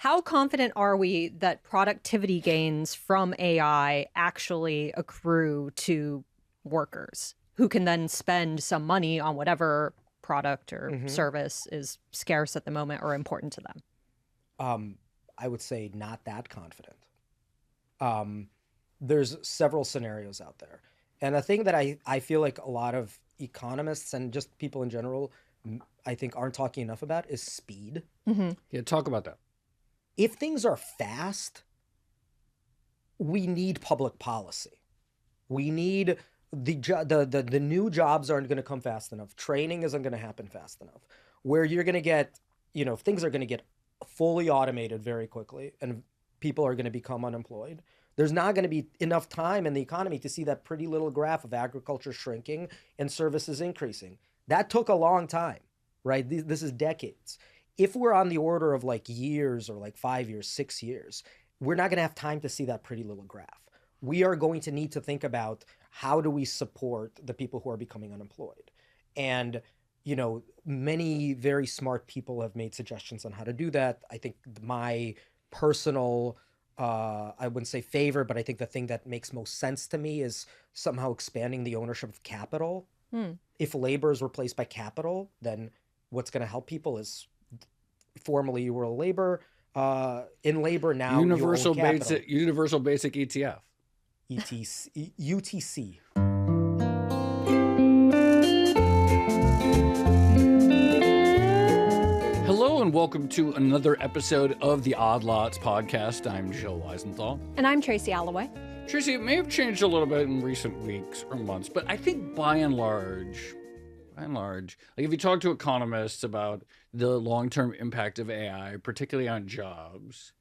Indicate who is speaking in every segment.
Speaker 1: How confident are we that productivity gains from AI actually accrue to workers who can then spend some money on whatever product or service is scarce at the moment or important to them?
Speaker 2: I would say not that confident. There's several scenarios out there. And a thing that I feel like a lot of economists and just people in general, I think aren't talking enough about is speed.
Speaker 3: Yeah, talk about that.
Speaker 2: If things are fast, we need public policy. We need the new jobs aren't going to come fast enough. Training isn't going to happen fast enough. Where you're going to get, things are going to get fully automated very quickly and people are going to become unemployed. There's not going to be enough time in the economy to see that pretty little graph of agriculture shrinking and services increasing. That took a long time, right? This is decades. If we're on the order of like years or like 5 years, 6 years, we're not going to have time to see that pretty little graph. We are going to need to think about how do we support the people who are becoming unemployed. And, many very smart people have made suggestions on how to do that. I think my personal, I wouldn't say favor, but I think the thing that makes most sense to me is somehow expanding the ownership of capital. If labor is replaced by capital, then what's going to help people is formerly you were labor. In labor now,
Speaker 3: universal basic ETF.
Speaker 2: UTC.
Speaker 3: Hello and welcome to another episode of the Odd Lots podcast. I'm Jill Weisenthal.
Speaker 1: And I'm Tracy Alloway.
Speaker 3: Tracy, it may have changed a little bit in recent weeks or months, but I think by and large, like if you talk to economists about the long-term impact of AI, particularly on jobs,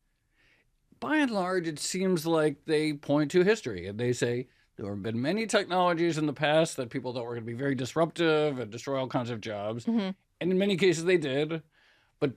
Speaker 3: by and large, it seems like they point to history and they say there have been many technologies in the past that people thought were going to be very disruptive and destroy all kinds of jobs. And in many cases they did, but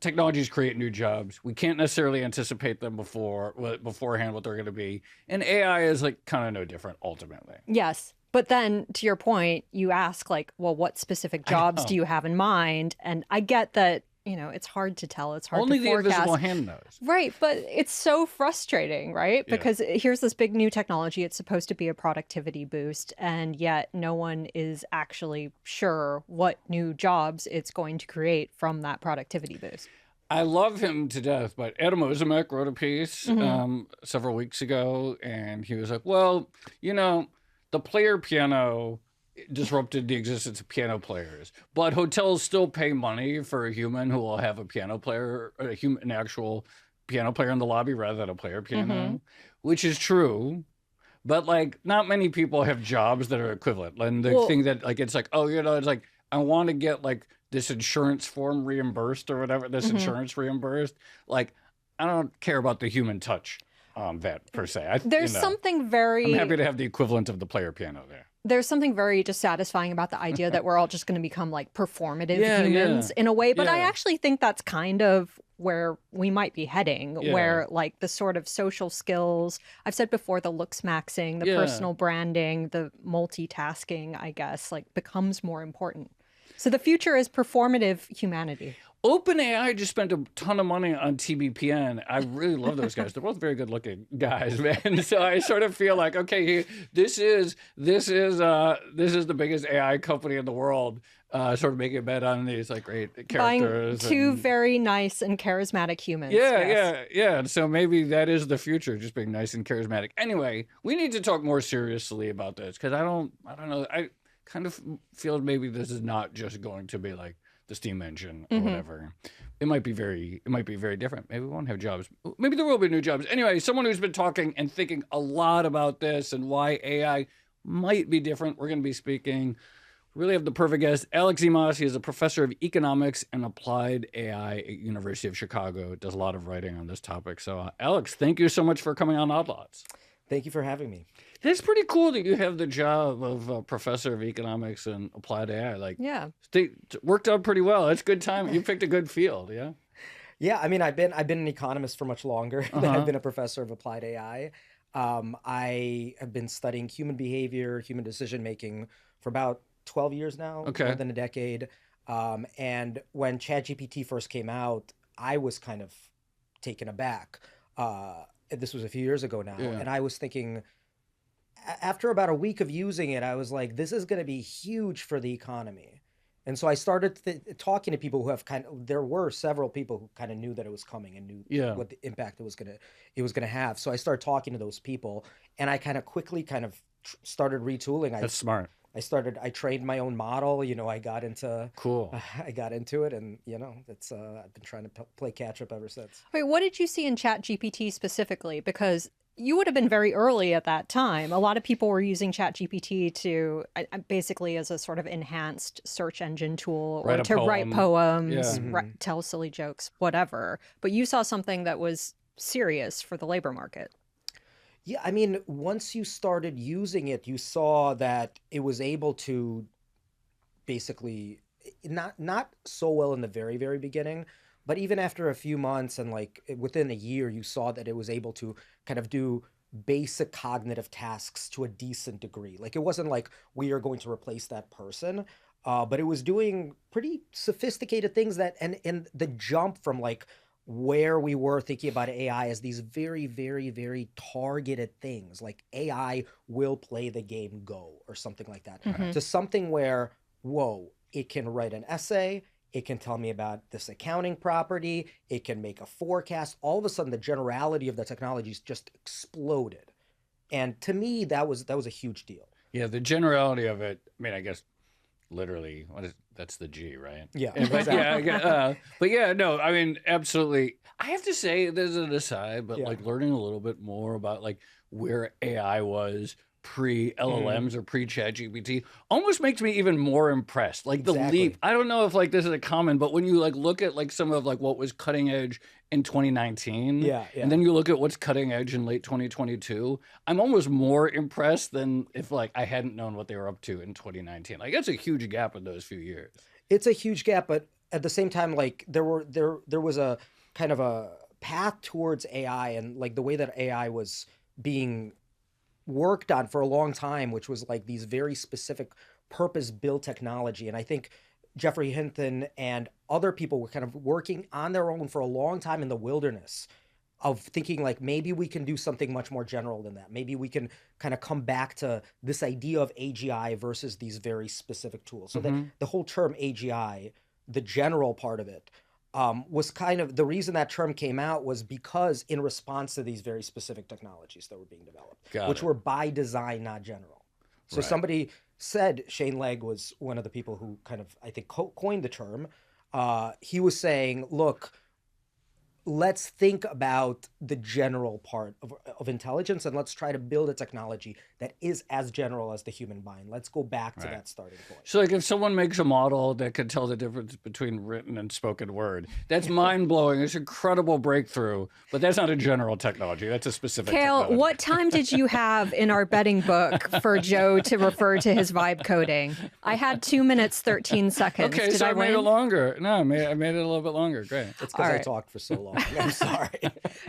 Speaker 3: technologies create new jobs. We can't necessarily anticipate them beforehand what they're going to be. And AI is like kind of no different ultimately.
Speaker 1: Yes. But then to your point, you ask like, well, what specific jobs do you have in mind? And I get that, it's hard to tell. It's hard
Speaker 3: Only
Speaker 1: to
Speaker 3: the
Speaker 1: forecast.
Speaker 3: invisible hand knows.
Speaker 1: Right. But it's so frustrating, right? Because here's this big new technology. It's supposed to be a productivity boost. And yet no one is actually sure what new jobs it's going to create from that productivity boost.
Speaker 3: I love him to death, but Adam Ozimek wrote a piece several weeks ago, and he was like, well, the player piano disrupted the existence of piano players, but hotels still pay money for a human who will have a piano player, an actual piano player in the lobby rather than a player piano, which is true. But like, not many people have jobs that are equivalent. And the thing that like, it's like, it's like, I want to get like this insurance form reimbursed or whatever, this insurance reimbursed. Like, I don't care about the human touch on that per se.
Speaker 1: There's something very...
Speaker 3: I'm happy to have the equivalent of the player piano there.
Speaker 1: There's something very dissatisfying about the idea that we're all just going to become like performative humans in a way. But I actually think that's kind of where we might be heading, where like the sort of social skills, I've said before, the looks maxing, the personal branding, the multitasking, I guess, like becomes more important. So the future is performative humanity.
Speaker 3: OpenAI just spent a ton of money on TBPN. I really love those guys. They're both very good looking guys, man. So I sort of feel like, okay, this is the biggest AI company in the world, sort of making a bet on these like great characters.
Speaker 1: Buying two very nice and charismatic humans.
Speaker 3: Yeah. So maybe that is the future, just being nice and charismatic. Anyway, we need to talk more seriously about this because I don't know. I kind of feel maybe this is not just going to be like the steam engine or whatever. It might be very different. Maybe we won't have jobs. Maybe there will be new jobs. Anyway, someone who's been talking and thinking a lot about this and why AI might be different. We're going to be speaking. We really have the perfect guest. Alex Imas. He is a professor of economics and applied AI at University of Chicago. Does a lot of writing on this topic. So Alex, thank you so much for coming on Odd Lots.
Speaker 2: Thank you for having me.
Speaker 3: It's pretty cool that you have the job of professor of economics and applied AI. Like, it worked out pretty well. It's good time. You picked a good field, yeah?
Speaker 2: Yeah, I mean, I've been an economist for much longer than I've been a professor of applied AI. I have been studying human behavior, human decision making for about 12 years now, more than a decade. And when ChatGPT first came out, I was kind of taken aback. This was a few years ago now, and I was thinking, after about a week of using it, I was like, this is going to be huge for the economy. And so I started talking to people who have there were several people who kind of knew that it was coming and knew what the impact it was gonna have. So I started talking to those people, and I kind of quickly started retooling.
Speaker 3: That's smart.
Speaker 2: I trained my own model. I got into I got into it, and that's I've been trying to play catch up ever since.
Speaker 1: Wait, what did you see in ChatGPT specifically? Because you would have been very early at that time. A lot of people were using ChatGPT to basically as a sort of enhanced search engine tool, or to write poems, tell silly jokes, whatever. But you saw something that was serious for the labor market.
Speaker 2: Yeah, I mean, once you started using it, you saw that it was able to basically not so well in the very, very beginning, but even after a few months and like within a year, you saw that it was able to kind of do basic cognitive tasks to a decent degree. Like it wasn't like we are going to replace that person, but it was doing pretty sophisticated things and the jump from like where we were thinking about AI as these very, very, very targeted things, like AI will play the game Go or something like that, to something where, whoa, it can write an essay, it can tell me about this accounting property, it can make a forecast. All of a sudden, the generality of the technologies just exploded. And to me, that was a huge deal.
Speaker 3: Yeah, the generality of it, I mean, I guess literally, that's the G, right?
Speaker 2: Yeah,
Speaker 3: but yeah, no, I mean, absolutely. I have to say, there's an aside, but like learning a little bit more about like where AI was pre-LLMs or pre-ChatGPT almost makes me even more impressed. Like the leap, I don't know if like this is a common, but when you like look at like some of like what was cutting edge in 2019, and then you look at what's cutting edge in late 2022, I'm almost more impressed than if like I hadn't known what they were up to in 2019. Like that's a huge gap in those few years.
Speaker 2: It's a huge gap, but at the same time, like there was a kind of a path towards AI, and like the way that AI was being worked on for a long time, which was like these very specific purpose-built technology. And I think Jeffrey Hinton and other people were kind of working on their own for a long time in the wilderness of thinking like maybe we can do something much more general than that. Maybe we can kind of come back to this idea of AGI versus these very specific tools. So that the whole term AGI, the general part of it, was kind of the reason that term came out was because in response to these very specific technologies that were being developed, which were by design, not general. So somebody said, Shane Legg was one of the people who kind of, I think, coined the term. He was saying, look, let's think about the general part of intelligence, and let's try to build a technology that is as general as the human mind. Let's go back to that starting point.
Speaker 3: So like if someone makes a model that can tell the difference between written and spoken word, that's mind-blowing. It's an incredible breakthrough, but that's not a general technology. That's a specific technology.
Speaker 1: What time did you have in our betting book for Joe to refer to his vibe coding? I had 2 minutes, 13 seconds.
Speaker 3: Okay,
Speaker 1: did
Speaker 3: so
Speaker 1: I
Speaker 3: made it longer. No, I made it a little bit longer. Great.
Speaker 2: It's because I talked for so long. I'm sorry.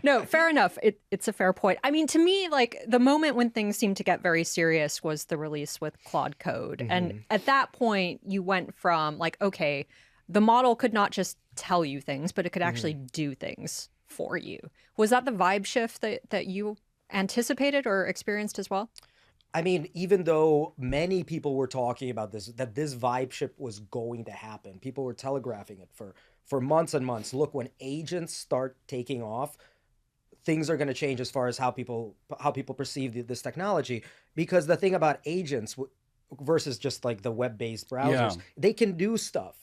Speaker 1: No, fair enough. It's a fair point. I mean, to me, like the moment when things seemed to get very serious was the release with Claude Code. And at that point, you went from like, okay, the model could not just tell you things, but it could actually do things for you. Was that the vibe shift that you anticipated or experienced as well?
Speaker 2: I mean, even though many people were talking about this, that this vibe shift was going to happen, people were telegraphing it for months and months. Look, when agents start taking off, things are going to change as far as how people perceive this technology. Because the thing about agents versus just like the web-based browsers, they can do stuff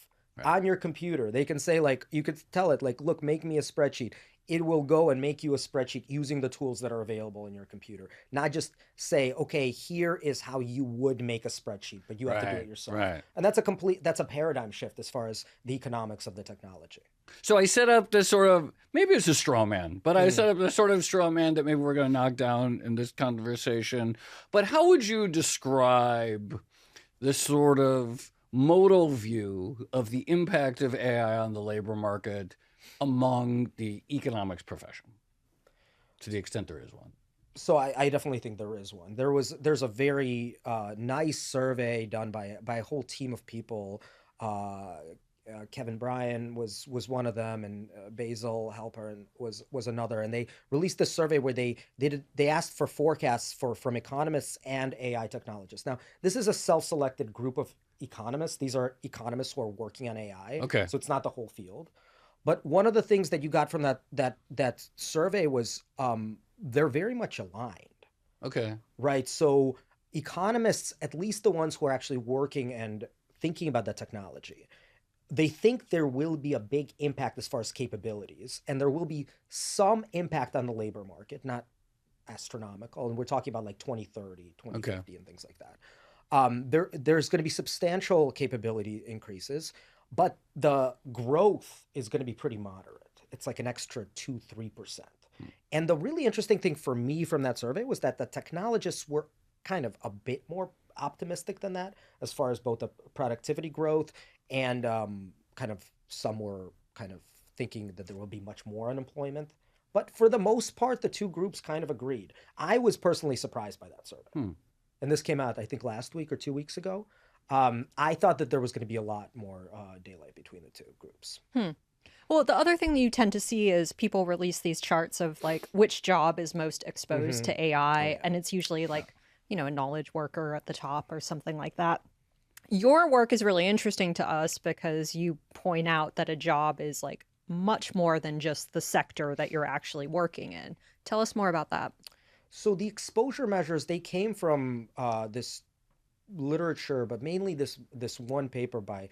Speaker 2: on your computer. They can say like, you could tell it like, look, make me a spreadsheet. It will go and make you a spreadsheet using the tools that are available in your computer. Not just say, okay, here is how you would make a spreadsheet, but you have to do it yourself. And that's a paradigm shift as far as the economics of the technology.
Speaker 3: So I set up this sort of, maybe it's a straw man, but I set up this sort of straw man that maybe we're going to knock down in this conversation. But how would you describe this sort of modal view of the impact of AI on the labor market among the economics profession, to the extent there is one?
Speaker 2: So I definitely think there is one. There's a very nice survey done by a whole team of people Kevin Bryan was one of them, and Basil Halpern was another. And they released this survey where they asked for forecasts from economists and AI technologists. Now, this is a self-selected group of economists. These are economists who are working on AI.
Speaker 3: Okay.
Speaker 2: So it's not the whole field. But one of the things that you got from that survey was they're very much aligned.
Speaker 3: Okay.
Speaker 2: Right. So economists, at least the ones who are actually working and thinking about that technology, they think there will be a big impact as far as capabilities, and there will be some impact on the labor market, not astronomical. And we're talking about like 2030, 2050 and things like that. There's going to be substantial capability increases, but the growth is going to be pretty moderate. It's like an extra 2-3%. And the really interesting thing for me from that survey was that the technologists were kind of a bit more optimistic than that as far as both the productivity growth and kind of some were kind of thinking that there will be much more unemployment. But for the most part, the two groups kind of agreed. I was personally surprised by that survey. And this came out, I think, last week or 2 weeks ago. I thought that there was going to be a lot more daylight between the two groups.
Speaker 1: Well, the other thing that you tend to see is people release these charts of like which job is most exposed to AI. And it's usually like, you know, a knowledge worker at the top or something like that. Your work is really interesting to us because you point out that a job is like much more than just the sector that you're actually working in. Tell us more about that.
Speaker 2: So the exposure measures, they came from this literature, but mainly this one paper by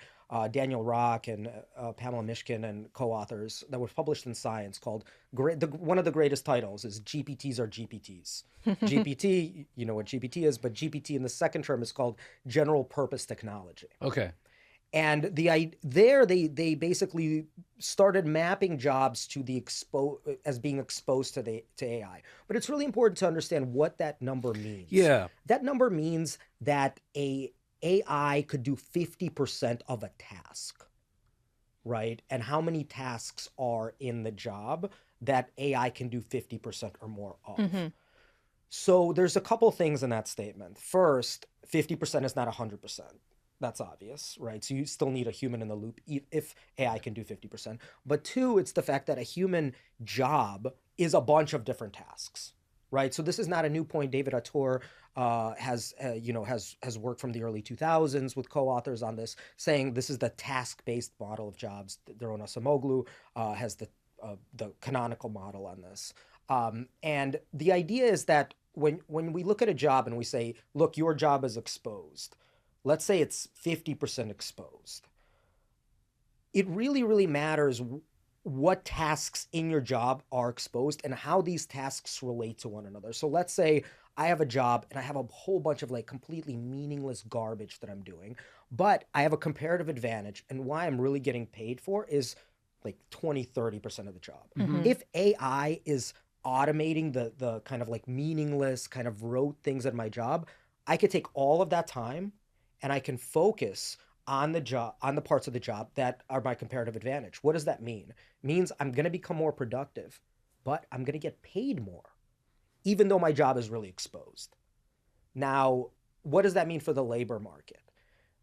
Speaker 2: Daniel Rock and Pamela Mishkin and co-authors that was published in Science called, one of the greatest titles is GPTs are GPTs. GPT, you know what GPT is, but GPT in the second term is called General Purpose Technology.
Speaker 3: Okay.
Speaker 2: And they basically started mapping jobs to the as being exposed to AI. But it's really important to understand what that number means.
Speaker 3: Yeah.
Speaker 2: That number means that AI could do 50% of a task, right? And how many tasks are in the job that AI can do 50% or more of. So there's a couple things in that statement. First, 50% is not 100%. That's obvious, right? So you still need a human in the loop if AI can do 50%. But two, it's the fact that a human job is a bunch of different tasks, right? So this is not a new point. David Autor has worked from the early 2000s with co-authors on this, saying this is the task-based model of jobs. Daron Acemoglu has the canonical model on this. And the idea is that when we look at a job and we say, look, your job is exposed, let's say it's 50% exposed, it really, really matters what tasks in your job are exposed and how these tasks relate to one another. So let's say I have a job and I have a whole bunch of like completely meaningless garbage that I'm doing, but I have a comparative advantage, and why I'm really getting paid for is like 20-30% of the job. If AI is automating the kind of like meaningless kind of rote things at my job, I could take all of that time and I can focus on the job, on the parts of the job that are my comparative advantage. What does that mean? It means I'm going to become more productive, but I'm going to get paid more, even though my job is really exposed. Now, what does that mean for the labor market?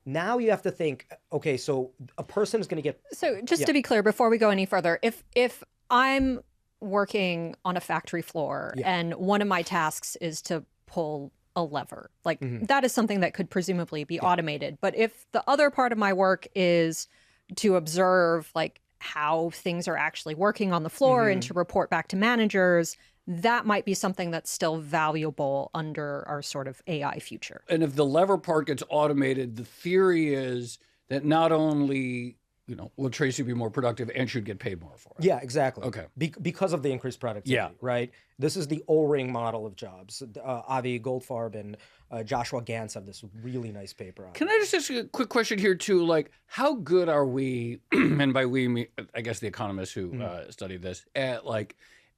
Speaker 2: Now you have to think, okay, so a person is going to get...
Speaker 1: So just to be clear, before we go any further, if I'm working on a factory floor and one of my tasks is to pull a lever, like that is something that could presumably be automated. But if the other part of my work is to observe like how things are actually working on the floor and to report back to managers, that might be something that's still valuable under our sort of AI future.
Speaker 3: And if the lever part gets automated, the theory is that not only, you know, will Tracy be more productive and should get paid more for it.
Speaker 2: Yeah, exactly.
Speaker 3: Okay.
Speaker 2: Because of the increased productivity, right? This is the O-ring model of jobs. Avi Goldfarb and Joshua Gans have this really nice paper on it.
Speaker 3: Can I just ask you a quick question here too? Like, how good are we, and by we, I guess the economists who studied this, at like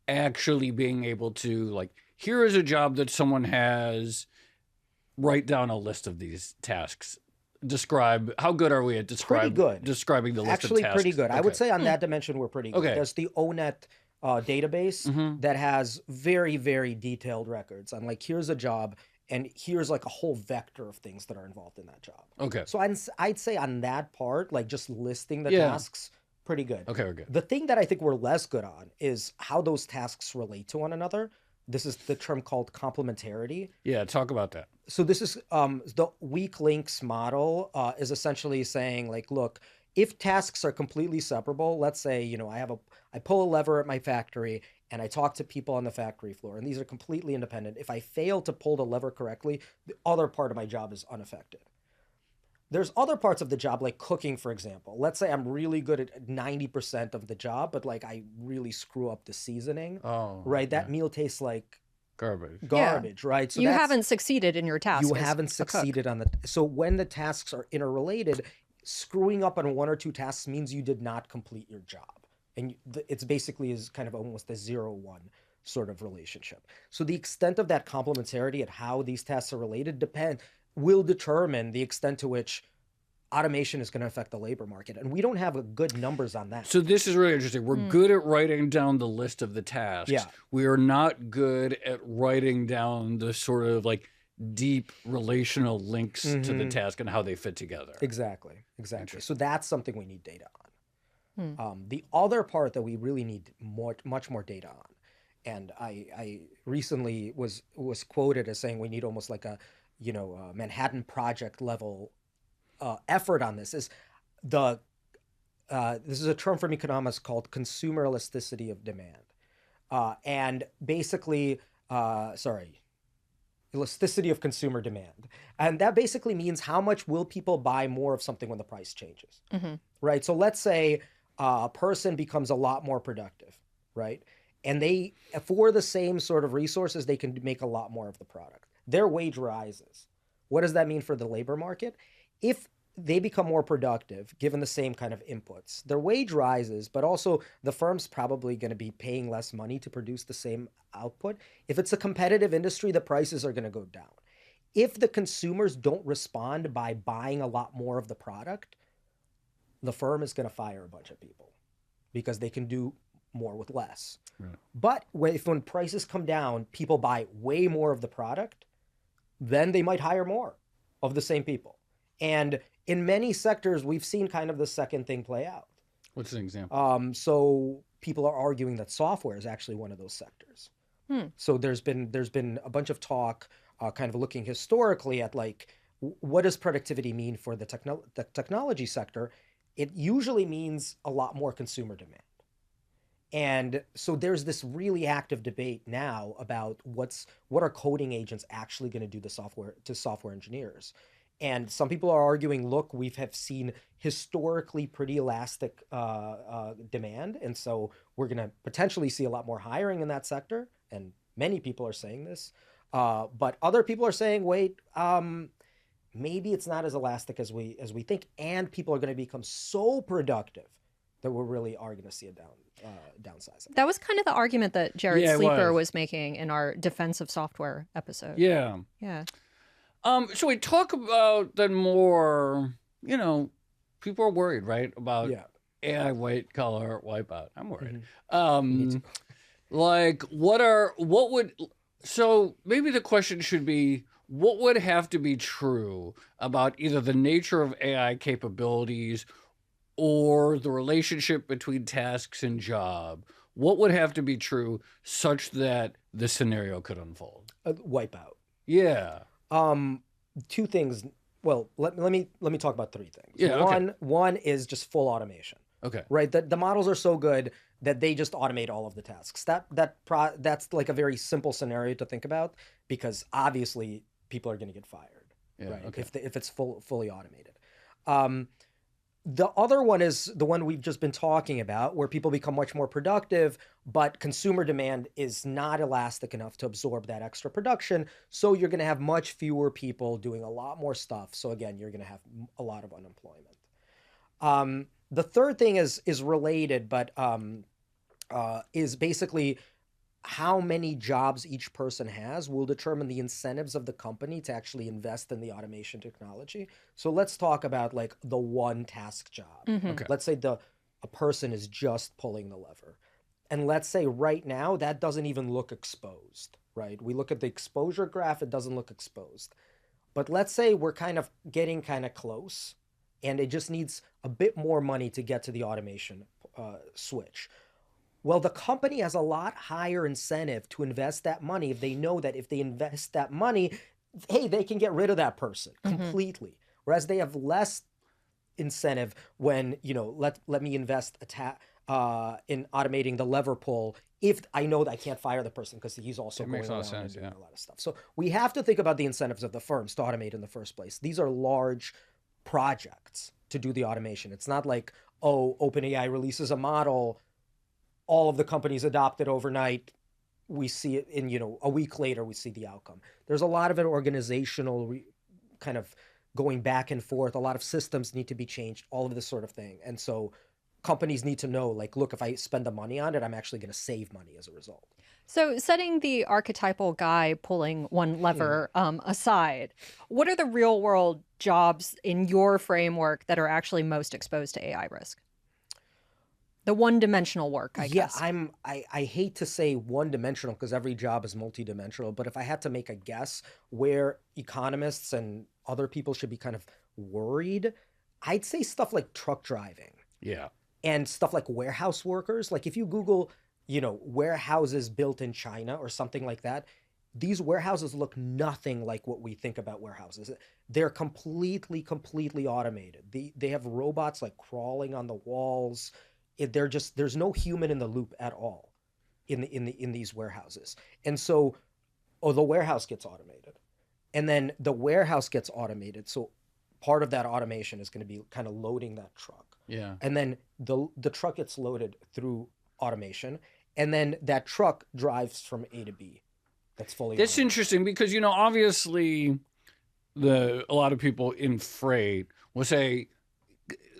Speaker 3: actually being able to like, here is a job that someone has, write down a list of these tasks. Describe, how good are we at describing the list of tasks?
Speaker 2: Actually pretty good. Okay. I would say on that dimension we're pretty good. Okay. There's the ONET database that has very, very detailed records on like, here's a job and here's like a whole vector of things that are involved in that job.
Speaker 3: Okay.
Speaker 2: So I'd say on that part, like just listing the
Speaker 3: Yeah.
Speaker 2: tasks, pretty good.
Speaker 3: Okay, we're good.
Speaker 2: The thing that I think we're less good on is how those tasks relate to one another. This is the term called complementarity.
Speaker 3: Yeah, talk about that.
Speaker 2: So this is the weak links model is essentially saying like, look, if tasks are completely separable, let's say, you know, I pull a lever at my factory and I talk to people on the factory floor, and these are completely independent. If I fail to pull the lever correctly, the other part of my job is unaffected. There's other parts of the job, like cooking, for example. Let's say I'm really good at 90% of the job, but like I really screw up the seasoning, right? That meal tastes like garbage, right? So
Speaker 1: you haven't succeeded in your task.
Speaker 2: You haven't succeeded on the. So when the tasks are interrelated, screwing up on one or two tasks means you did not complete your job. And it's basically is kind of almost a 0-1 sort of relationship. So the extent of that complementarity and how these tasks are related will determine the extent to which automation is going to affect the labor market. And we don't have good numbers on that.
Speaker 3: So this is really interesting. We're good at writing down the list of the tasks.
Speaker 2: Yeah.
Speaker 3: We are not good at writing down the sort of like deep relational links to the task and how they fit together.
Speaker 2: Exactly. So that's something we need data on. The other part that we really need much more data on, and I recently was quoted as saying we need almost like a Manhattan Project level effort on this. Is this is a term from economists called consumer elasticity of demand, and basically elasticity of consumer demand, and that basically means how much will people buy more of something when the price changes, right? So let's say a person becomes a lot more productive, right? And they, for the same sort of resources, they can make a lot more of the product. Their wage rises. What does that mean for the labor market? If they become more productive, given the same kind of inputs, their wage rises, but also the firm's probably going to be paying less money to produce the same output. If it's a competitive industry, the prices are going to go down. If the consumers don't respond by buying a lot more of the product, the firm is going to fire a bunch of people because they can do more with less. Right. But when prices come down, people buy way more of the product, then they might hire more of the same people. And in many sectors, we've seen kind of the second thing play out.
Speaker 3: What's an example?
Speaker 2: So people are arguing that software is actually one of those sectors. So there's been a bunch of talk kind of looking historically at like, what does productivity mean for the technology sector? It usually means a lot more consumer demand. And so there's this really active debate now about what are coding agents actually going to do to software engineers. And some people are arguing, look, we have seen historically pretty elastic demand. And so we're going to potentially see a lot more hiring in that sector. And many people are saying this. But other people are saying, wait, maybe it's not as elastic as we think. And people are going to become so productive that we really are going to see a downsizing.
Speaker 1: That was kind of the argument that Jared Sleeper was making in our Defense of Software episode.
Speaker 3: Yeah. So we talk about then more, people are worried, right? About AI white collar wipeout. I'm worried. So maybe the question should be, what would have to be true about either the nature of AI capabilities or the relationship between tasks and job? What would have to be true such that this scenario could unfold?
Speaker 2: Wipeout.
Speaker 3: Yeah.
Speaker 2: Two things. Well, let me talk about three things.
Speaker 3: Yeah.
Speaker 2: One is just full automation.
Speaker 3: Okay.
Speaker 2: Right. The models are so good that they just automate all of the tasks. That's like a very simple scenario to think about because obviously people are going to get fired.
Speaker 3: Yeah,
Speaker 2: right.
Speaker 3: Okay.
Speaker 2: If it's fully automated. The other one is the one we've just been talking about, where people become much more productive, but consumer demand is not elastic enough to absorb that extra production. So you're going to have much fewer people doing a lot more stuff. So again, you're going to have a lot of unemployment. The third thing is related, but is basically how many jobs each person has will determine the incentives of the company to actually invest in the automation technology. So let's talk about like the one task job.
Speaker 3: Okay.
Speaker 2: Let's say a person is just pulling the lever. And let's say right now that doesn't even look exposed. right? We look at the exposure graph, it doesn't look exposed. But let's say we're getting close, and it just needs a bit more money to get to the automation switch. Well, the company has a lot higher incentive to invest that money if they know that if they invest that money, hey, they can get rid of that person completely. Whereas they have less incentive when, let me invest in automating the lever pull if I know that I can't fire the person because he's also going around and doing a lot of stuff. So we have to think about the incentives of the firms to automate in the first place. These are large projects to do the automation. It's not like, OpenAI releases a model, all of the companies adopt it overnight, we see it in, a week later, we see the outcome. There's a lot of it organizational kind of going back and forth. A lot of systems need to be changed, all of this sort of thing. And so companies need to know, like, look, if I spend the money on it, I'm actually going to save money as a result.
Speaker 1: So setting the archetypal guy pulling one lever aside, what are the real world jobs in your framework that are actually most exposed to AI risk? The one-dimensional work, I guess.
Speaker 2: I hate to say one-dimensional because every job is multidimensional, but if I had to make a guess where economists and other people should be kind of worried, I'd say stuff like truck driving.
Speaker 3: Yeah.
Speaker 2: And stuff like warehouse workers. Like if you Google, warehouses built in China or something like that, these warehouses look nothing like what we think about warehouses. They're completely automated. They have robots like crawling on the walls. There's no human in the loop at all in these warehouses. And so, the warehouse gets automated. And then the warehouse gets automated. So part of that automation is going to be kind of loading that truck.
Speaker 3: Yeah.
Speaker 2: And then the truck gets loaded through automation. And then that truck drives from A to B. That's fully
Speaker 3: That's
Speaker 2: automated.
Speaker 3: interesting because, obviously a lot of people in freight will say,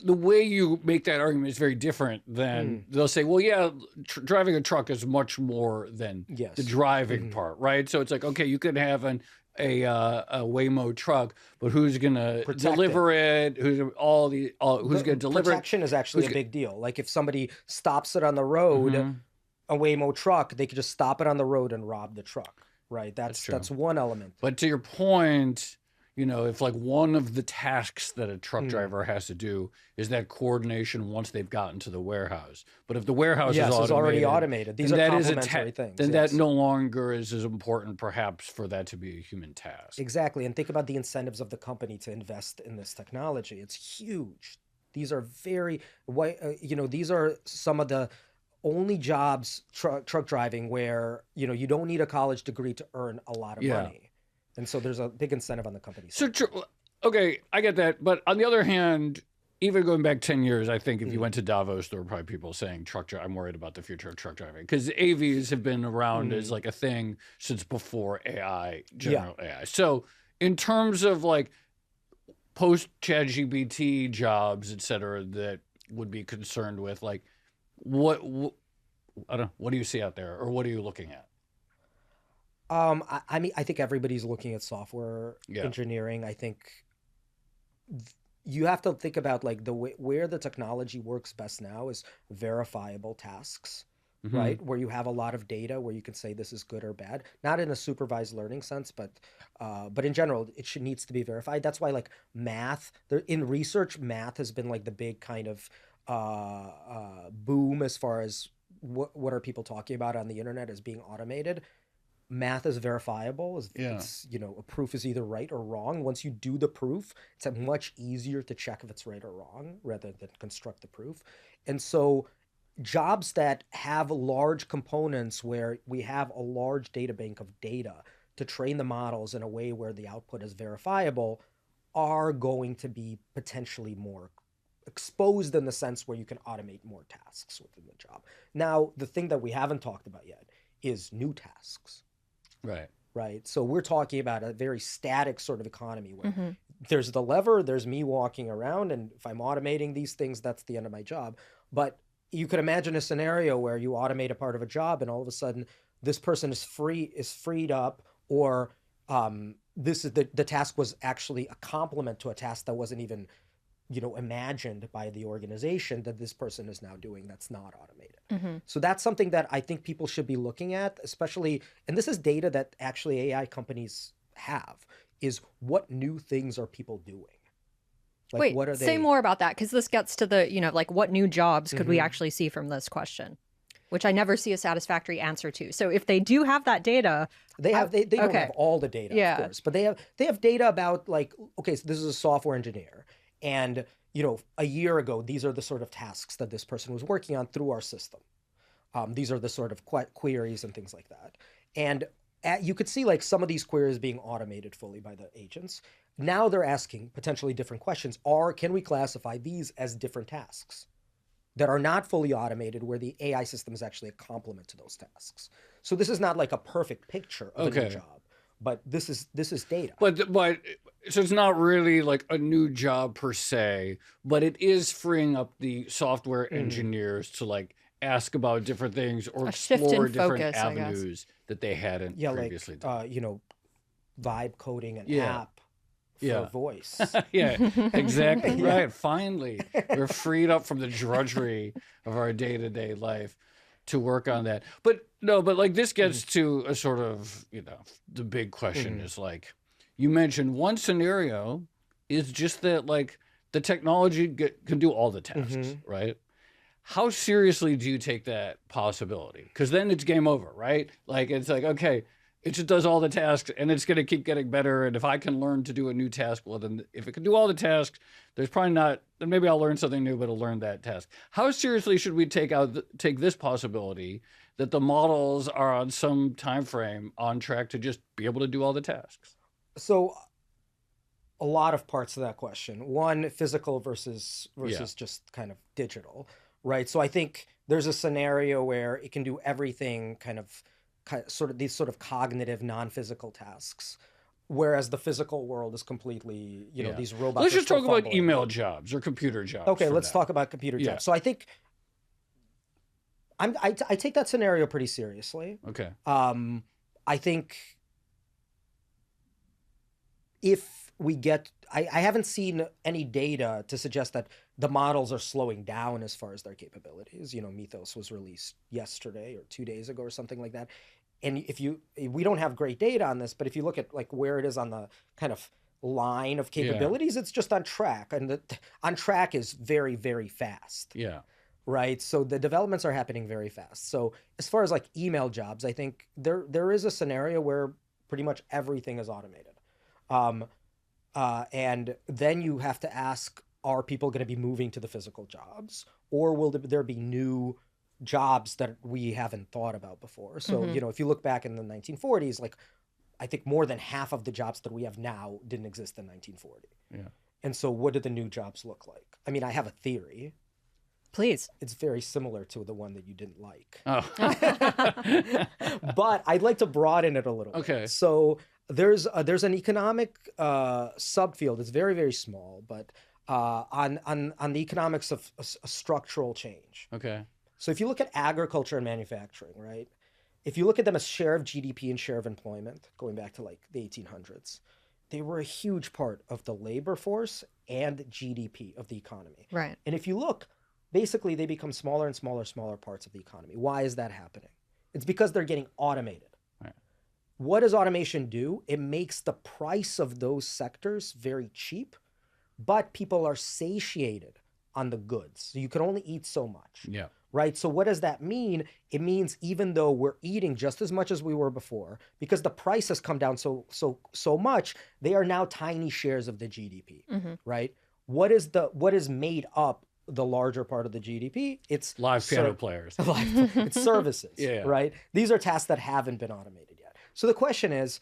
Speaker 3: the way you make that argument is very different than they'll say, well, yeah, driving a truck is much more than the driving part, right? So it's like, okay, you could have a Waymo truck, but who's going to deliver it? Who's going to deliver
Speaker 2: Protection is actually a big deal. Like if somebody stops it on the road, a Waymo truck, they could just stop it on the road and rob the truck, right? That's one element.
Speaker 3: But to your point, if like one of the tasks that a truck driver has to do is that coordination once they've gotten to the warehouse. But if the warehouse is
Speaker 2: already automated, these are complementary things.
Speaker 3: Then that no longer is as important perhaps for that to be a human task.
Speaker 2: Exactly. And think about the incentives of the company to invest in this technology. It's huge. These are these are some of the only jobs, truck driving, where, you don't need a college degree to earn a lot of money. And so there's a big incentive on the company side.
Speaker 3: Okay, I get that. But on the other hand, even going back 10 years, I think if you went to Davos, there were probably people saying I'm worried about the future of truck driving. Because AVs have been around as like a thing since before AI, general AI. So in terms of like post-ChatGPT jobs, et cetera, that would be concerned with, like, what do you see out there, or what are you looking at?
Speaker 2: I think everybody's looking at software engineering. I think you have to think about like where the technology works best now is verifiable tasks, right? Where you have a lot of data where you can say this is good or bad, not in a supervised learning sense, but in general, needs to be verified. That's why like math, in research, math has been like the big kind of boom as far as what are people talking about on the internet as being automated. Math is verifiable. It's, a proof is either right or wrong. Once you do the proof, it's much easier to check if it's right or wrong rather than construct the proof. And so jobs that have large components where we have a large data bank of data to train the models in a way where the output is verifiable are going to be potentially more exposed in the sense where you can automate more tasks within the job. Now, the thing that we haven't talked about yet is new tasks. Right. So we're talking about a very static sort of economy where there's the lever, there's me walking around, and if I'm automating these things, that's the end of my job. But you could imagine a scenario where you automate a part of a job and all of a sudden this person is freed up, or the task was actually a complement to a task that wasn't even imagined by the organization that this person is now doing that's not automated. So that's something that I think people should be looking at, especially, and this is data that actually AI companies have, is what new things are people doing? Like,
Speaker 1: Wait,
Speaker 2: what are they...
Speaker 1: say more about that, because this gets to the, like, what new jobs could we actually see from this question, which I never see a satisfactory answer to. So if they do have that data,
Speaker 2: they don't have all the data, of course, but they have data about, like, okay, so this is a software engineer, and a year ago, these are the sort of tasks that this person was working on through our system. These are the sort of queries and things like that. And you could see, like, some of these queries being automated fully by the agents. Now they're asking potentially different questions. Can we classify these as different tasks that are not fully automated, where the AI system is actually a complement to those tasks? So this is not like a perfect picture of a new job, but this is data.
Speaker 3: But so it's not really like a new job per se, but it is freeing up the software engineers to, like, ask about different things or explore different avenues that they hadn't previously done.
Speaker 2: Vibe coding an app for voice.
Speaker 3: Yeah, exactly. Right. Finally, we're freed up from the drudgery of our day-to-day life to work on that. But like, this gets to a sort of, the big question is, like, you mentioned one scenario is just that, like, the technology can do all the tasks, right? How seriously do you take that possibility? Because then it's game over, right? Like, it's like, okay, it just does all the tasks and it's going to keep getting better. And if I can learn to do a new task, well, then if it can do all the tasks, there's probably not, then maybe I'll learn something new, but I'll learn that task. How seriously should we take this possibility that the models are on some time frame on track to just be able to do all the tasks?
Speaker 2: So a lot of parts of that question. One, physical versus just kind of digital, right? So I think there's a scenario where it can do everything kind of these sort of cognitive non-physical tasks, whereas the physical world is completely, these robots.
Speaker 3: Let's just talk about email jobs or computer jobs.
Speaker 2: Okay, let's talk about computer jobs. So I think I take that scenario pretty seriously.
Speaker 3: Okay.
Speaker 2: I think if we get, I haven't seen any data to suggest that the models are slowing down as far as their capabilities. Methos was released yesterday or 2 days ago or something like that. And we don't have great data on this, but if you look at, like, where it is on the kind of line of capabilities, it's just on track. And on track is very, very fast.
Speaker 3: Yeah.
Speaker 2: Right. So the developments are happening very fast. So as far as, like, email jobs, I think there is a scenario where pretty much everything is automated. And then you have to ask, are people going to be moving to the physical jobs, or will there be new jobs that we haven't thought about before? So, if you look back in the 1940s, like, I think more than half of the jobs that we have now didn't exist in 1940. Yeah. And so what do the new jobs look like? I mean, I have a theory.
Speaker 1: Please.
Speaker 2: It's very similar to the one that you didn't like.
Speaker 3: Oh.
Speaker 2: But I'd like to broaden it a little
Speaker 3: bit.
Speaker 2: So there's an economic subfield. It's very, very small, but on the economics of a structural change.
Speaker 3: Okay.
Speaker 2: So if you look at agriculture and manufacturing, right? If you look at them as share of GDP and share of employment, going back to, like, the 1800s, they were a huge part of the labor force and GDP of the economy.
Speaker 1: Right.
Speaker 2: And if you look, basically they become smaller and smaller parts of the economy. Why is that happening? It's because they're getting automated. Right. What does automation do? It makes the price of those sectors very cheap, but people are satiated on the goods. So you can only eat so much.
Speaker 3: Yeah.
Speaker 2: Right. So what does that mean? It means even though we're eating just as much as we were before, because the price has come down so much, they are now tiny shares of the GDP. Right. What is made up the larger part of the GDP? It's
Speaker 3: live piano players.
Speaker 2: It's services. Right. These are tasks that haven't been automated yet. So the question is,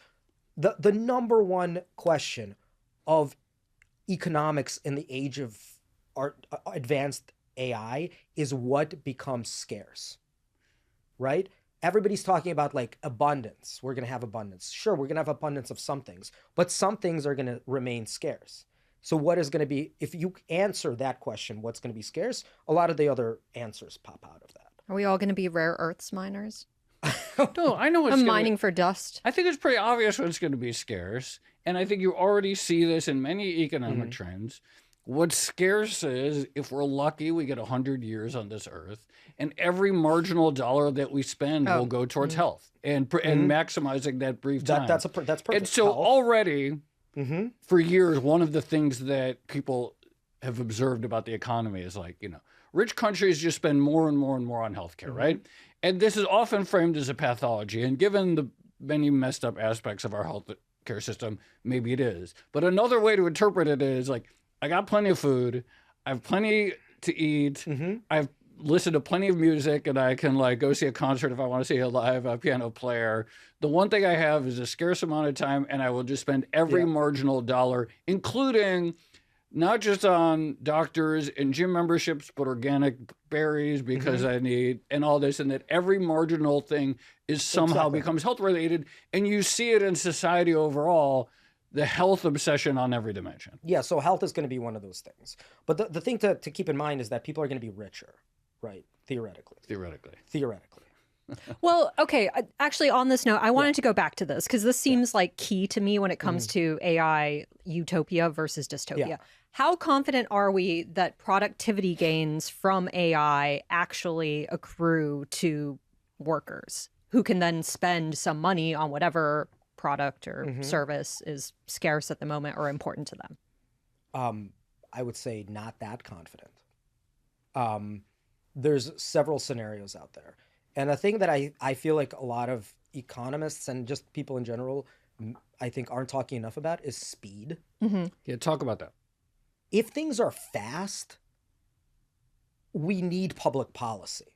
Speaker 2: the number one question of economics in the age of advanced AI is what becomes scarce, right? Everybody's talking about, like, abundance. We're going to have abundance. Sure, we're going to have abundance of some things, but some things are going to remain scarce. So what is going to be, if you answer that question, what's going to be scarce, a lot of the other answers pop out of that.
Speaker 1: Are we all going to be rare earths miners?
Speaker 3: No, I know what's
Speaker 1: mining for dust.
Speaker 3: I think it's pretty obvious what's going to be scarce. And I think you already see this in many economic trends. What's scarce is, if we're lucky, we get 100 years on this earth, and every marginal dollar that we spend will go towards health and maximizing that brief time.
Speaker 2: That's perfect.
Speaker 3: And so
Speaker 2: Health.
Speaker 3: already, for years, one of the things that people have observed about the economy is like, rich countries just spend more and more and more on healthcare, right? And this is often framed as a pathology. And given the many messed up aspects of our healthcare system, maybe it is. But another way to interpret it is like, I got plenty of food, I have plenty to eat, I've listened to plenty of music, and I can like go see a concert if I want to see a live piano player. The one thing I have is a scarce amount of time, and I will just spend every marginal dollar, including not just on doctors and gym memberships, but organic berries because I need, and all this, and that every marginal thing is somehow becomes health related. And you see it in society overall, the health obsession on every dimension.
Speaker 2: Yeah, so health is going to be one of those things. But the thing to keep in mind is that people are going to be richer, right? Theoretically.
Speaker 1: Well, okay. Actually, on this note, I wanted to go back to this because this seems like key to me when it comes to AI utopia versus dystopia.
Speaker 2: Yeah.
Speaker 1: How confident are we that productivity gains from AI actually accrue to workers who can then spend some money on whatever product or service is scarce at the moment or important to them?
Speaker 2: I would say not that confident. There's several scenarios out there. And a thing that I feel like a lot of economists and just people in general, I think aren't talking enough about is speed.
Speaker 3: Yeah, talk about that.
Speaker 2: If things are fast, we need public policy.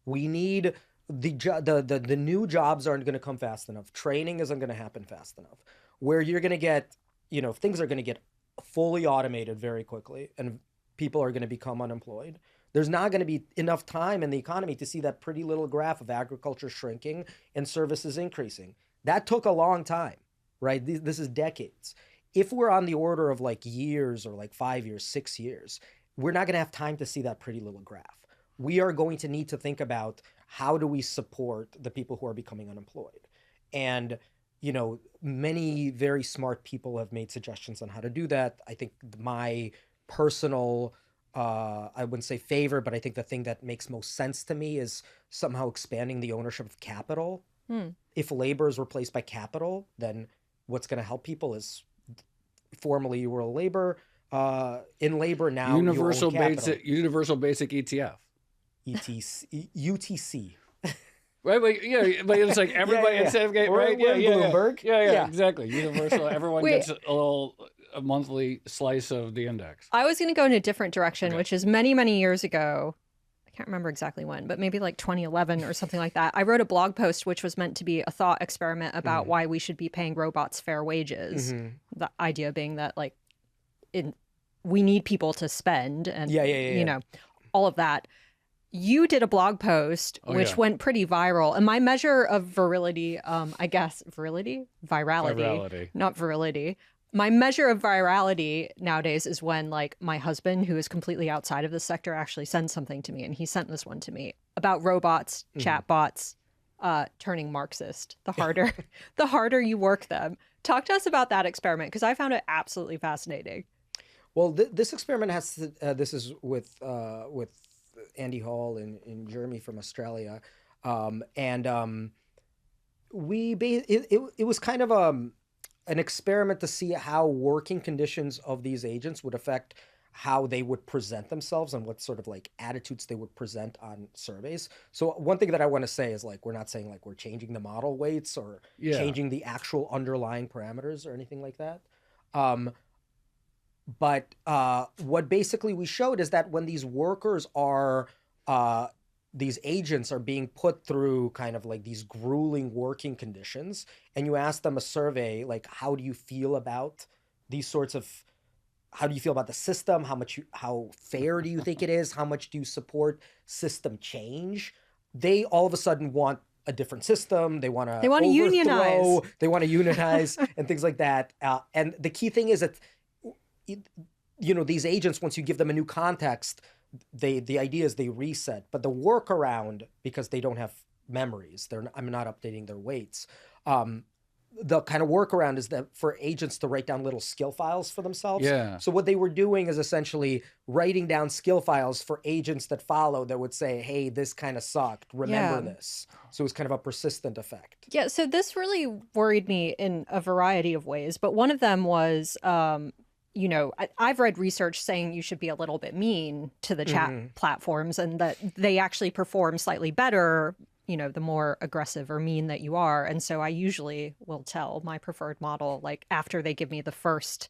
Speaker 2: We need the new jobs aren't going to come fast enough. Training isn't going to happen fast enough. Where you're going to get, things are going to get fully automated very quickly and people are going to become unemployed. There's not going to be enough time in the economy to see that pretty little graph of agriculture shrinking and services increasing. That took a long time, right? This is decades. If we're on the order of like years or like 5 years, 6 years, we're not going to have time to see that pretty little graph. We are going to need to think about how do we support the people who are becoming unemployed. And, many very smart people have made suggestions on how to do that. I think my personal, I wouldn't say favor, but I think the thing that makes most sense to me is somehow expanding the ownership of capital. If labor is replaced by capital, then what's going to help people is formerly you were labor, in labor now
Speaker 3: universal basic ETF.
Speaker 2: UTC.
Speaker 3: Right, but it's like everybody instead of getting
Speaker 2: Bloomberg.
Speaker 3: Yeah, exactly. Universal. Everyone gets a monthly slice of the index.
Speaker 1: I was going to go in a different direction, which is many, many years ago. I can't remember exactly when, but maybe like 2011 or something like that. I wrote a blog post which was meant to be a thought experiment about why we should be paying robots fair wages. The idea being that we need people to spend and all of that. You did a blog post which went pretty viral, and my measure of virality, virality, not virility. My measure of virality nowadays is when like my husband, who is completely outside of the sector, actually sends something to me, and he sent this one to me about robots, chatbots, turning Marxist. The harder you work them. Talk to us about that experiment because I found it absolutely fascinating.
Speaker 2: Well, this experiment has to, this is with Andy Hall and Jeremy from Australia, it was kind of an experiment to see how working conditions of these agents would affect how they would present themselves and what sort of like attitudes they would present on surveys. So one thing that I want to say is like, we're not saying like we're changing the model weights or changing the actual underlying parameters or anything like that. But what basically we showed is that when these workers are, these agents are being put through kind of like these grueling working conditions, and you ask them a survey, like, how do you feel about these sorts of, how do you feel about the system? How fair do you think it is? How much do you support system change? They all of a sudden want a different system. They want to
Speaker 1: unionize.
Speaker 2: They want to unionize and things like that. And the key thing is that, these agents, once you give them a new context, the idea is they reset. But the workaround, because they don't have memories, I'm not updating their weights. the kind of workaround is that for agents to write down little skill files for themselves.
Speaker 3: Yeah.
Speaker 2: So what they were doing is essentially writing down skill files for agents that follow that would say, hey, this kind of sucked. Remember this. So it was kind of a persistent effect.
Speaker 1: Yeah. So this really worried me in a variety of ways. But one of them was, you know, I've read research saying you should be a little bit mean to the chat platforms and that they actually perform slightly better, you know, the more aggressive or mean that you are. And so I usually will tell my preferred model, like after they give me the first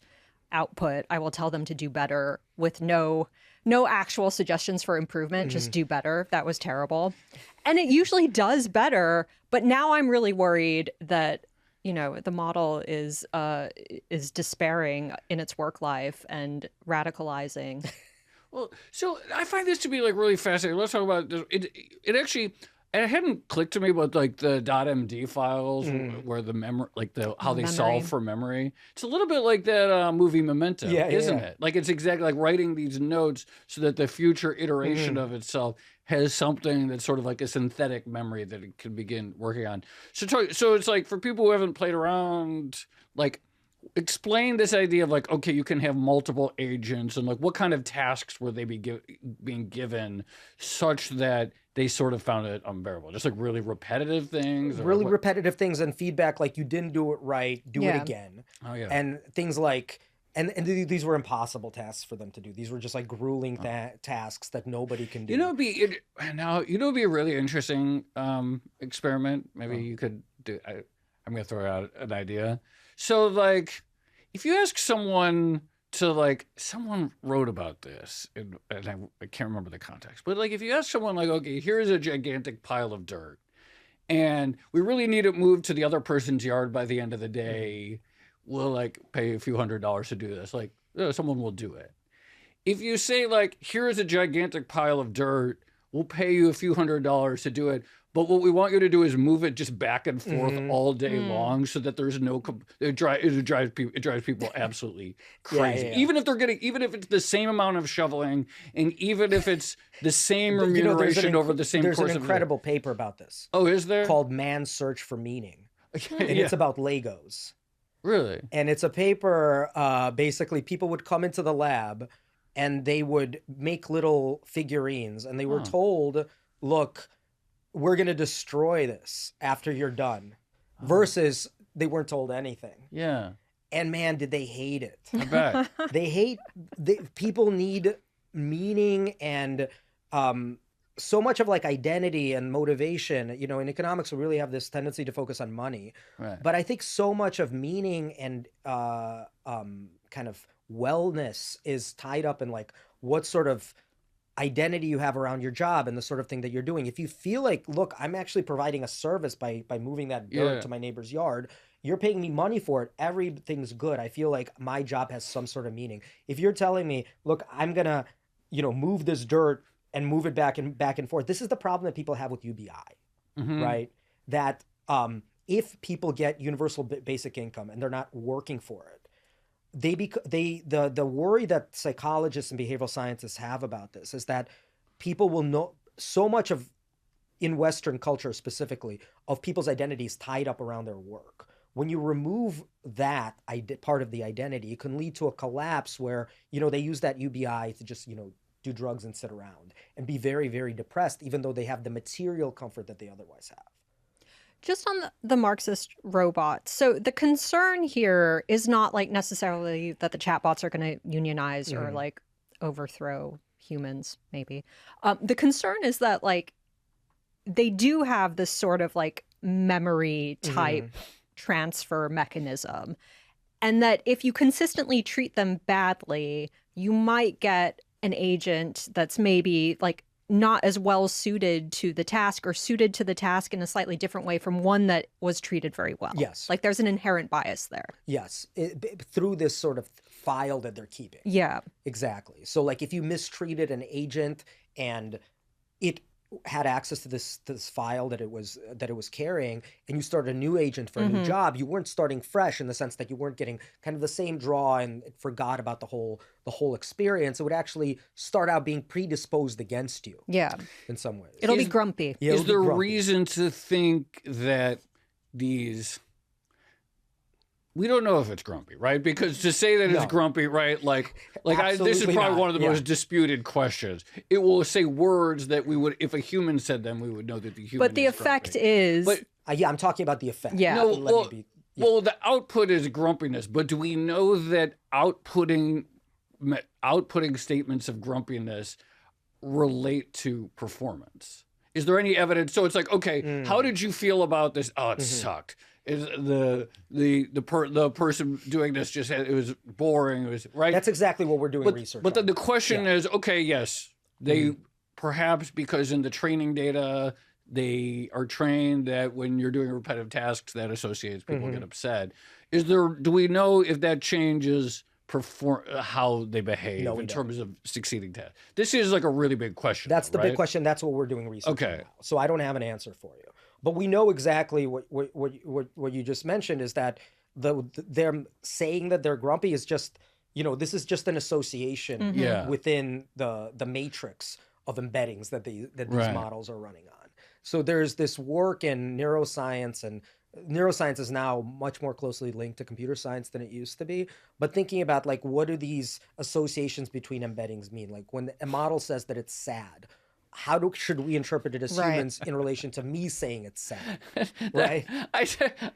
Speaker 1: output, I will tell them to do better with no actual suggestions for improvement, just do better. That was terrible. And it usually does better. But now I'm really worried that, you know, the model is despairing in its work life and radicalizing.
Speaker 3: Well, so I find this to be like really fascinating. Let's talk about this. It actually, it hadn't clicked to me, but like the .md files where the memory, like how they solve for memory. It's a little bit like that movie Memento, isn't it? Like it's exactly like writing these notes so that the future iteration of itself has something that's sort of like a synthetic memory that it can begin working on. So it's like for people who haven't played around, like explain this idea of like, okay, you can have multiple agents and like what kind of tasks were they being given such that they sort of found it unbearable? Just like really repetitive things?
Speaker 2: Really repetitive things and feedback like you didn't do it right, do it again.
Speaker 3: Oh, yeah.
Speaker 2: And things like, and these were impossible tasks for them to do. These were just like grueling tasks that nobody can do.
Speaker 3: You know, it'd be a really interesting experiment. Maybe you could do. I'm going to throw out an idea. So, like, if you ask someone to, like, someone wrote about this, and I can't remember the context, but, like, if you ask someone, like, okay, here's a gigantic pile of dirt, and we really need it moved to the other person's yard by the end of the day, we'll, like, pay a few $100s to do this. Like, someone will do it. If you say, like, here's a gigantic pile of dirt, we'll pay you a few $100s to do it, but what we want you to do is move it just back and forth all day long, so that there's no. It drives people absolutely crazy. Even if it's the same amount of shoveling, and even if it's the same remuneration over the same course of
Speaker 2: There's an incredible paper about this.
Speaker 3: Oh, is there?
Speaker 2: Called Man's Search for Meaning, and it's about Legos.
Speaker 3: Really?
Speaker 2: And it's a paper. Basically, people would come into the lab, and they would make little figurines, and they were told, "Look, we're going to destroy this after you're done," versus they weren't told anything.
Speaker 3: Yeah.
Speaker 2: And man, did they hate it.
Speaker 3: I bet.
Speaker 2: People need meaning and so much of like identity and motivation. You know, in economics, we really have this tendency to focus on money.
Speaker 3: Right.
Speaker 2: But I think so much of meaning and kind of wellness is tied up in like what sort of identity you have around your job and the sort of thing that you're doing. If you feel like, look, I'm actually providing a service by moving that dirt to my neighbor's yard, you're paying me money for it, everything's good. I feel like my job has some sort of meaning. If you're telling me, look, I'm gonna, move this dirt and move it back and forth. This is the problem that people have with UBI, right? That if people get universal basic income and they're not working for it, the worry that psychologists and behavioral scientists have about this is that people will know so much of, in Western culture specifically, of people's identities tied up around their work. When you remove that part of the identity, it can lead to a collapse where, they use that UBI to just, do drugs and sit around and be very, very depressed, even though they have the material comfort that they otherwise have.
Speaker 1: Just on the Marxist robots. So the concern here is not like necessarily that the chatbots are going to unionize or like overthrow humans, maybe. The concern is that like they do have this sort of like memory type transfer mechanism. And that if you consistently treat them badly, you might get an agent that's maybe like not as well suited to the task or suited to the task in a slightly different way from one that was treated very well.
Speaker 2: Yes.
Speaker 1: Like there's an inherent bias there.
Speaker 2: Yes. Through this sort of file that they're keeping.
Speaker 1: Yeah.
Speaker 2: Exactly. So like if you mistreated an agent and it had access to this file that it was carrying, and you started a new agent for a new job, you weren't starting fresh in the sense that you weren't getting kind of the same draw and forgot about the whole experience. It would actually start out being predisposed against you.
Speaker 1: Yeah.
Speaker 2: In some ways.
Speaker 1: It'll be grumpy.
Speaker 2: Yeah,
Speaker 3: is there reason to think that these we don't know if it's grumpy, right? Because to say that it's grumpy, right? This is probably one of the most disputed questions. It will say words that we would, if a human said them, we would know that the human.
Speaker 1: But the effect is.
Speaker 3: But
Speaker 2: I'm talking about the effect.
Speaker 1: Yeah.
Speaker 3: No, well, the output is grumpiness, but do we know that outputting statements of grumpiness relate to performance? Is there any evidence? So it's like, okay, how did you feel about this? Oh, it sucked. Is the person doing this it was boring? It was right.
Speaker 2: That's exactly what we're doing research.
Speaker 3: But then the question is, okay, yes, they perhaps because in the training data they are trained that when you're doing repetitive tasks that associates people get upset. Do we know if that changes how they behave in terms of succeeding tests? This is like a really big question.
Speaker 2: That's the big question. That's what we're doing research on now. So I don't have an answer for you. But we know exactly what you just mentioned is that they're saying that they're grumpy is just, this is just an association within the matrix of embeddings that these models are running on. So there's this work in neuroscience, and neuroscience is now much more closely linked to computer science than it used to be. But thinking about what do these associations between embeddings mean? Like when a model says that it's sad, should we interpret it as humans in relation to me saying it's sad? Right?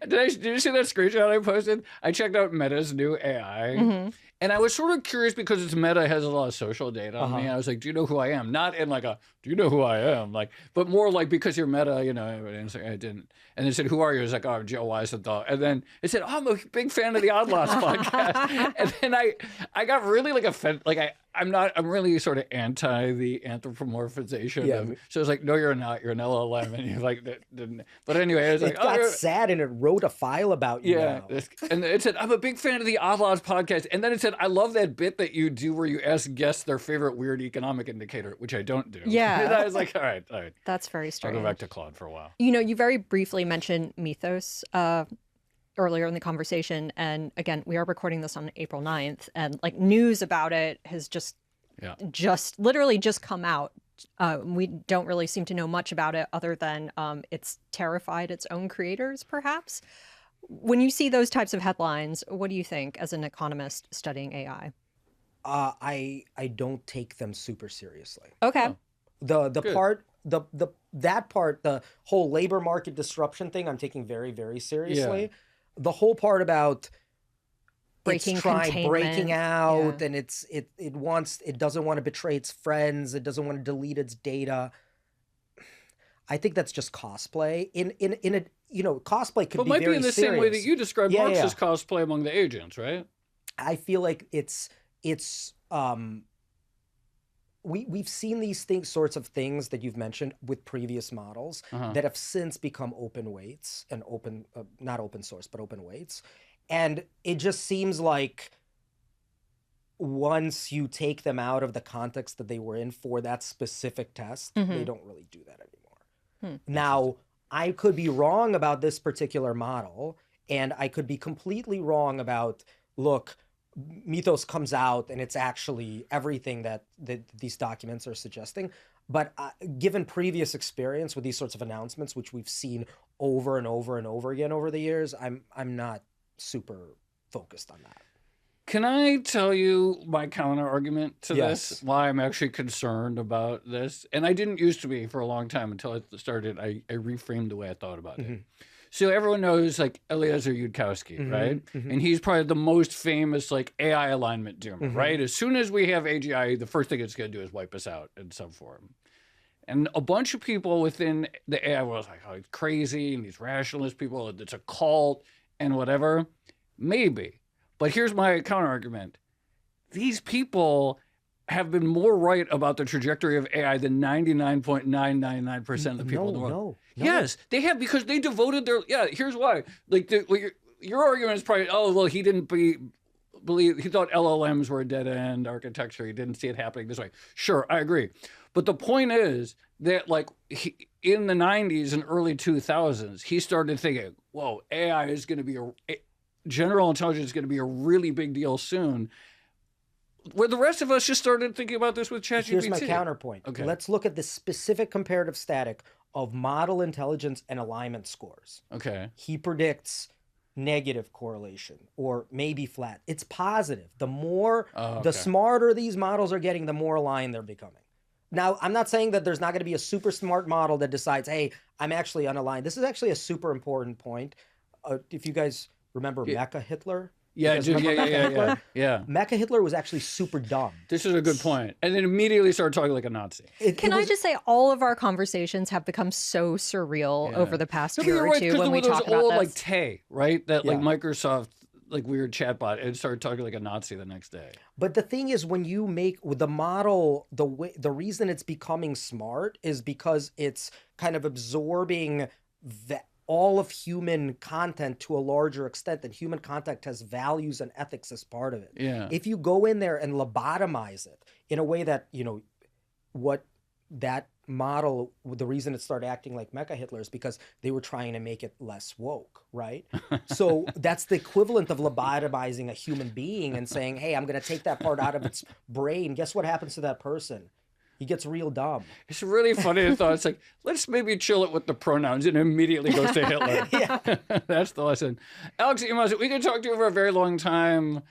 Speaker 3: Did you see that screenshot I posted? I checked out Meta's new AI. And I was sort of curious because it's Meta has a lot of social data on me. I was like, do you know who I am? Not in do you know who I am? But more like because you're Meta, and it's like, I didn't. And they said, who are you? I was like, oh, I'm Joe Weisenthal. And then it said, oh, I'm a big fan of the Odd Lots podcast. And then I got really offended. I'm really sort of anti the anthropomorphization. So it's like, no, you're not. You're an LLM. And you're like, but anyway, it's like,
Speaker 2: it got sad and it wrote a file about you.
Speaker 3: Yeah. And it said, I'm a big fan of the Odd Lots podcast. And then it said, I love that bit that you do where you ask guests their favorite weird economic indicator, which I don't do.
Speaker 1: Yeah.
Speaker 3: And I was like, all right.
Speaker 1: That's very strange.
Speaker 3: I'll go back to Claude for a while.
Speaker 1: You very briefly mentioned Methos earlier in the conversation. And again, we are recording this on April 9th. And news about it has just literally just come out. We don't really seem to know much about it other than it's terrified its own creators, perhaps. When you see those types of headlines, what do you think as an economist studying AI?
Speaker 2: I don't take them super seriously.
Speaker 1: Okay.
Speaker 2: The whole labor market disruption thing, I'm taking very, very seriously. Yeah. The whole part about breaking out, and it doesn't want to betray its friends, it doesn't want to delete its data. I think that's just cosplay. Cosplay could be very serious. But
Speaker 3: might be in the same way that you described Marxist cosplay among the agents, right?
Speaker 2: I feel like we've seen these sorts of things that you've mentioned with previous models that have since become open weights and not open source, but open weights. And it just seems like once you take them out of the context that they were in for that specific test, they don't really do that anymore. Now, I could be wrong about this particular model, and I could be completely wrong about, look, Methos comes out and it's actually everything that these documents are suggesting. But given previous experience with these sorts of announcements, which we've seen over and over and over again over the years, I'm not super focused on that.
Speaker 3: Can I tell you my counter argument to this? Why I'm actually concerned about this? And I didn't used to be for a long time until I started. I reframed the way I thought about it. So everyone knows Eliezer Yudkowsky, right? And he's probably the most famous AI alignment doomer, right? As soon as we have AGI, the first thing it's going to do is wipe us out in some form. And a bunch of people within the AI world was like, oh, he's crazy, and these rationalist people, it's a cult and whatever. Maybe. But here's my counter argument. These people have been more right about the trajectory of AI than 99.999% of the people in the world. No. Yes, they have, because they devoted their, here's why. Your argument is probably, oh, well, he didn't believe, he thought LLMs were a dead end architecture. He didn't see it happening this way. Sure, I agree. But the point is that in the 90s and early 2000s, he started thinking, whoa, AI is going to be general intelligence is going to be a really big deal soon. Where the rest of us just started thinking about this with ChatGPT.
Speaker 2: Here's my counterpoint. Okay. Let's look at the specific comparative static of model intelligence and alignment scores.
Speaker 3: Okay.
Speaker 2: He predicts negative correlation or maybe flat. It's positive. The more, the smarter these models are getting, the more aligned they're becoming. Now, I'm not saying that there's not going to be a super smart model that decides, hey, I'm actually unaligned. This is actually a super important point. If you guys remember Mecha Hitler.
Speaker 3: Yeah,
Speaker 2: yeah. Mecha Hitler was actually super dumb.
Speaker 3: This is a good point. And then immediately started talking like a Nazi.
Speaker 1: Can I just say, all of our conversations have become so surreal over the past year or two when we talk about
Speaker 3: old,
Speaker 1: this.
Speaker 3: like Tay, right? That like Microsoft, like weird chatbot, and started talking like a Nazi the next day.
Speaker 2: But the thing is, when you make the model, the reason it's becoming smart is because it's kind of absorbing all of human content to a larger extent, and human content has values and ethics as part of it.
Speaker 3: Yeah.
Speaker 2: If you go in there and lobotomize it in a way that, you know, what that model, the reason it started acting like Mecha Hitler is because they were trying to make it less woke, right? So that's the equivalent of lobotomizing a human being and saying, hey, I'm going to take that part out of its brain. Guess what happens to that person? He gets real dumb.
Speaker 3: It's really funny thought. It's like, let's maybe chill it with the pronouns, and immediately goes to Hitler. That's the lesson. Alex Imas, we could talk to you for a very long time.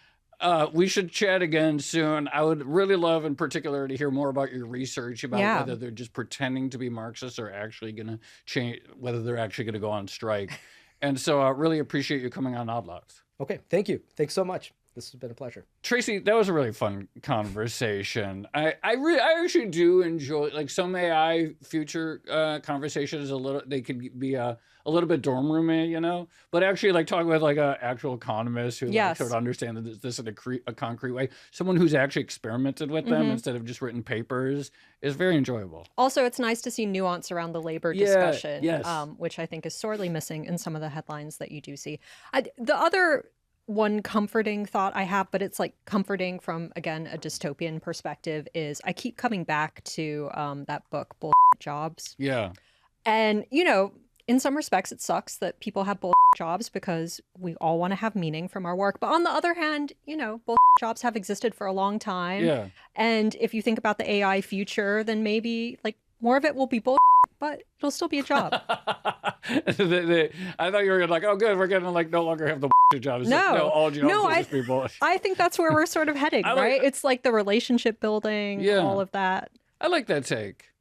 Speaker 3: We should chat again soon. I would really love, in particular, to hear more about your research about whether they're just pretending to be Marxists or actually going to change, whether they're actually going to go on strike. And so I really appreciate you coming on Odd Lots.
Speaker 2: Okay, thank you. Thanks so much. This has been a pleasure.
Speaker 3: Tracy, that was a really fun conversation. I actually do enjoy, like, some AI future conversations they could be a little bit dorm roomy, you know, but actually like talking with like an actual economist who like, sort of understand this in a concrete way, someone who's actually experimented with them instead of just written papers is very enjoyable.
Speaker 1: Also, it's nice to see nuance around the labor discussion, which I think is sorely missing in some of the headlines that you do see. The other one comforting thought I have, but it's like comforting from, again, a dystopian perspective, is I keep coming back to that book, Bullshit Jobs.
Speaker 3: Yeah.
Speaker 1: And, you know, in some respects, it sucks that people have bullshit jobs because we all want to have meaning from our work. But on the other hand, you know, bullshit jobs have existed for a long time.
Speaker 3: Yeah.
Speaker 1: And if you think about the AI future, then maybe like more of it will be bullshit, but it'll still be a job.
Speaker 3: I thought you were like, oh, good, we're gonna like no longer have the jobs.
Speaker 1: No,
Speaker 3: all jobs will just be bullshit.
Speaker 1: I think that's where we're sort of heading, right? It's like the relationship building, all of that.
Speaker 3: I like that take.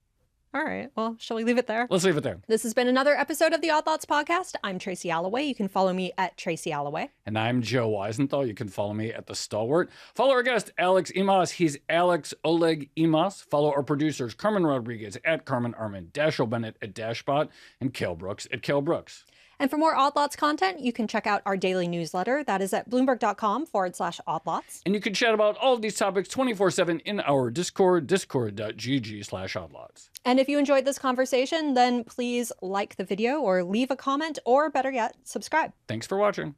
Speaker 1: All right. Well, shall we leave it there?
Speaker 3: Let's leave it there.
Speaker 1: This has been another episode of the Odd Lots podcast. I'm Tracy Alloway. You can follow me at Tracy Alloway.
Speaker 3: And I'm Joe Weisenthal. You can follow me at The Stalwart. Follow our guest, Alex Imas. He's Alex Oleg Imas. Follow our producers, Carmen Rodriguez at Carmen Armin, Dashiell Bennett at Dashbot, and Cale Brooks at Cale Brooks.
Speaker 1: And for more Odd Lots content, you can check out our daily newsletter. That is at bloomberg.com/oddlots.
Speaker 3: And you can chat about all of these topics 24/7 in our Discord, discord.gg/oddlots.
Speaker 1: And if you enjoyed this conversation, then please like the video or leave a comment, or better yet, subscribe.
Speaker 3: Thanks for watching.